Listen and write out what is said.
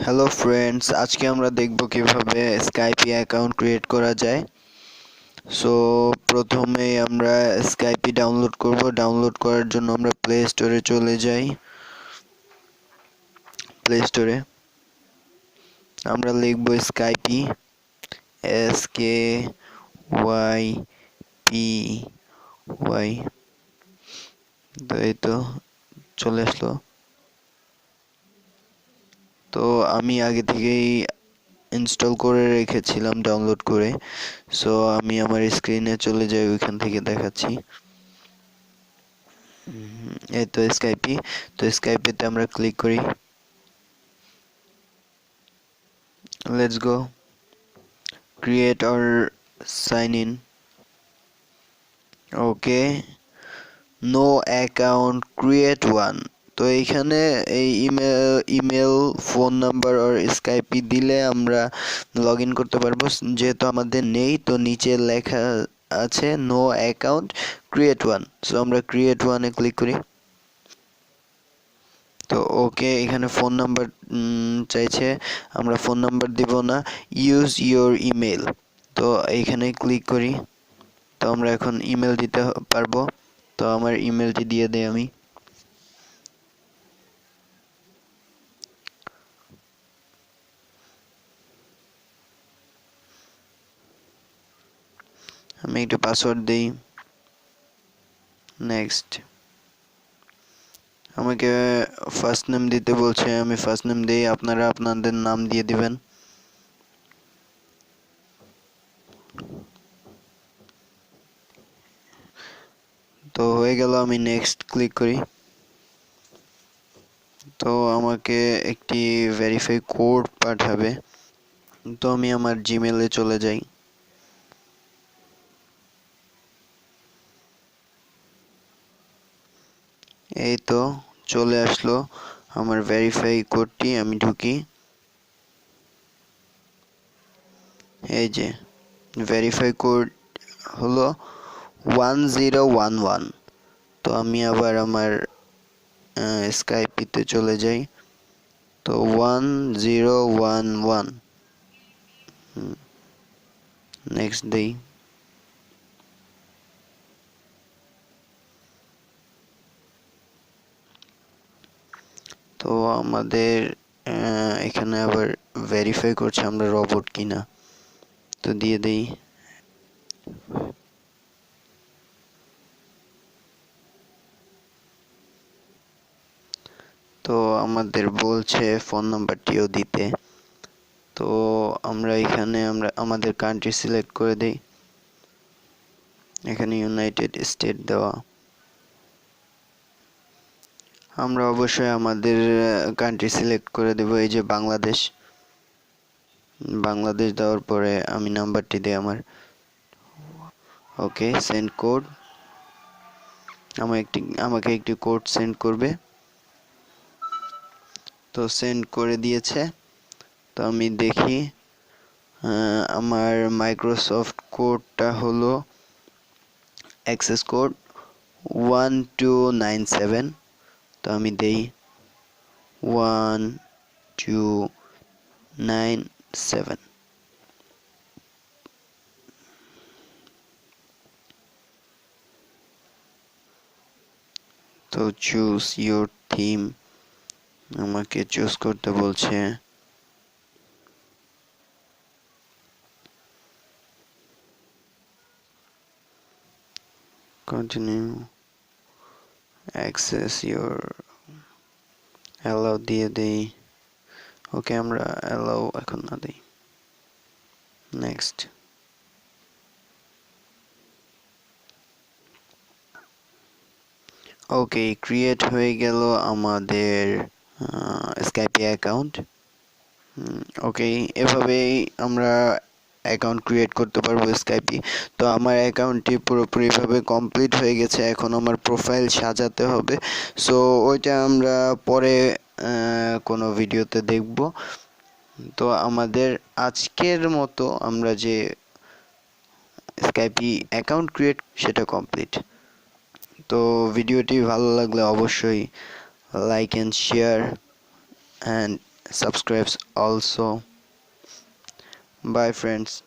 Hello friends, আজকে আমরা দেখব কিভাবে স্কাইপে অ্যাকাউন্ট ক্রিয়েট করা যায়। সো প্রথমেই আমরা স্কাইপে ডাউনলোড করব। ডাউনলোড করার জন্য আমরা প্লে স্টোরে চলে যাই। প্লে স্টোরে আমরা লিখব স্কাইপি, SKYPY। তো এই তো চলে আসলো। তো আমি আগে থেকেই ইনস্টল করে রেখেছিলাম ডাউনলোড করে। সো আমি আমার স্ক্রিনে চলে যাই, ওইখান থেকে দেখাচ্ছি। এই তো স্কাইপি। তো স্কাইপেতে আমরা ক্লিক করি। Let's go create or sign in. Okay, no account, create one. তো এইখানে এই ইমেল ফোন নাম্বার আর স্কাইপি দিলে আমরা লগ ইন করতে পারবো। যেহেতু আমাদের নেই, তো নিচে লেখা আছে no account, create one. So আমরা ক্রিয়েট ওয়ানে ক্লিক করি। তো ওকে, এখানে ফোন নাম্বার চাইছে, আমরা ফোন নাম্বার দিব না, ইউজ ইওর ইমেল। তো এইখানে ক্লিক করি। তো আমরা এখন ইমেল দিতে পারবো। তো আমার ইমেলটি দিয়ে দেই। আমি একটু পাসওয়ার্ড দিই। নেক্সট, আমাকে ফার্স্ট নেম দিতে বলছে, আমি ফার্স্ট নেম দিই, আপনারা আপনাদের নাম দিয়ে দিবেন। তো হয়ে গেল, আমি নেক্সট ক্লিক করি। তো আমাকে একটি ভেরিফাই কোড পাঠাবে। তো আমি আমার জিমেলে চলে যাই। এই তো চলে আসলো আমার ভেরিফাই কোডটি। আমি ঢুকি। এই যে ভেরিফাই কোড হলো 1011। তো আমি আবার আমার স্কাইপিতে চলে যাই। তো 1011 নেক্সট দেই। তো আমাদের এখানে আবার ভেরিফাই করছে আমরা রোবট কিনা। তো দিয়ে দেই। তো আমাদের বলছে ফোন নাম্বারটিও দিতে। তো আমরা এখানে আমাদের কান্ট্রি সিলেক্ট করে দেই। এখানে ইউনাইটেড স্টেট দেওয়া। আমরা অবশ্যই আমাদের কান্ট্রি সিলেক্ট করে দেব। এই যে বাংলাদেশ। বাংলাদেশ দেওয়ার পরে আমি নাম্বারটি দিই আমার। ওকে, সেন্ড কোড। আমাকে একটি কোড সেন্ড করবে। তো সেন্ড করে দিয়েছে। তো আমি দেখি আমার মাইক্রোসফট কোডটা হলো অ্যাক্সেস কোড 1297। তো আমি দেই 1297। তো চুজ ইউর থিম, আমাকে চুজ করতে বলছে। কন্টিনিউ, অ্যাক্সেস ইউর, অ্যালাউ দিয়ে দেই। ওকে, আমরা অ্যালাউ এখন না দিই। নেক্সট। ওকে, ক্রিয়েট হয়ে গেল আমাদের স্কাইপে অ্যাকাউন্ট। ওকে, এভাবেই আমরা অ্যাকাউন্ট ক্রিয়েট করতে পারবো স্কাইপে। তো আমার অ্যাকাউন্টটি পুরোপুরিভাবে কমপ্লিট হয়ে গেছে। এখন আমার প্রোফাইল সাজাতে হবে। সো ওইটা আমরা পরে কোনো ভিডিওতে দেখব। তো আমাদের আজকের মতো আমরা যে স্কাইপে অ্যাকাউন্ট ক্রিয়েট সেটা কমপ্লিট। তো ভিডিওটি ভালো লাগলে অবশ্যই like and share and subscribes also. Bye friends.